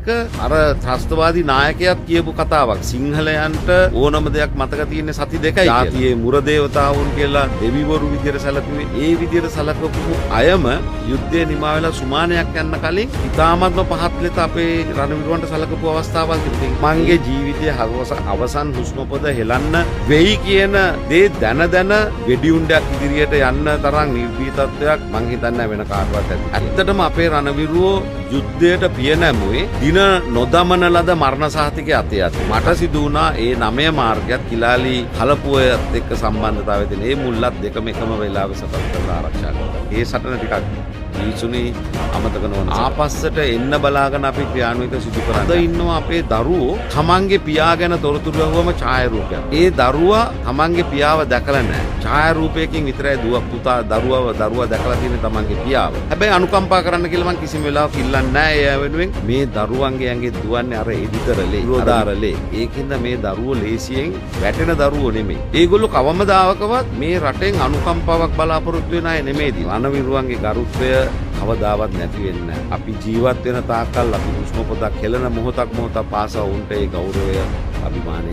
ඒක අර ත්‍රස්තවාදී නායකයාත් කියපු කතාවක්. සිංහලයන්ට ඕනම දෙයක් මතක තියෙන්නේ සති දෙකයි. ජාතියේ මුර දේවතාවුන් කියලා දෙවිවරු විදියට සැලකුවේ. ඒ විදියට සැලකපු අයම යුද්ධය නිමා වෙලා සුමානයක් යන්න කලින් ඉතාමත්ම පහත් ලෙස අපේ රණවිරුවන්ට සැලකපු අවස්ථාවල් තිබුණා. මගේ ජීවිතයේ අවසන් හුස්ම පොද හෙලන්න වෙයි කියන දේ දැන වෙඩිඋණ්ඩයක් ඉදිරියට යන්න තරම් නිර්භීතත්වයක් මං හිතන්නේ වෙන කාටවත් ඇති. ඇත්තටම අපේ රණවිරුවෝ යුද්ධයට පිය නැමුවේ දින නොදමන ලද මරණ සහතිකයේ අතේ අත. මට සිදු වුණා ඒ 9 මාර්ගයත් කිලාලි කලපුවත් එක්ක සම්බන්ධතාවය තියෙන. ඒ මුල්ලත් දෙකම එකම වෙලාවෙ සටන් කරලා ආරක්ෂා කරනවා. ඒ සටන ටිකක් දීසුනේ අමතක නොවන. ආපස්සට එන්න බලාගෙන අපි ක්‍රියාන්විත සිදු කරා. අද ඉන්නවා අපේ දරුවෝ තමන්ගේ පියා ගැන තොරතුරු අහුවම ඡායාරූපයක්. ඒ දරුවා තමන්ගේ පියාව දැකලා නැහැ. ඡායාරූපයකින් විතරයි පුතා දරුවා දැකලා තියෙන්නේ තමන්ගේ පියාව. හැබැයි අනුකම්පා කරන්න කියලා මං කිසිම වෙලාවක ඉල්ලන්නේ නැහැ. ඒ වෙනුවෙන් මේ දරුවන්ගේ ඇඟේ දුවන්නේ අර එඩිතරලේ, රෝදාරලේ. ඒකින්ද මේ දරුවෝ ලේසියෙන් වැටෙන දරුවෝ නෙමෙයි. ඒගොල්ලෝ කවමදාවකවත් මේ රටෙන් අනුකම්පාවක් බලාපොරොත්තු වෙන අය නෙමෙයිදී. රණවිරුවන්ගේ ගරුත්වය කවදාවත් නැති වෙන්නේ නැහැ. අපි ජීවත් වෙන තාක්කල් අපි හුස්ම පොදක් හෙලන මොහොතක් පාසා උන්ට ඒ ගෞරවය අභිමානය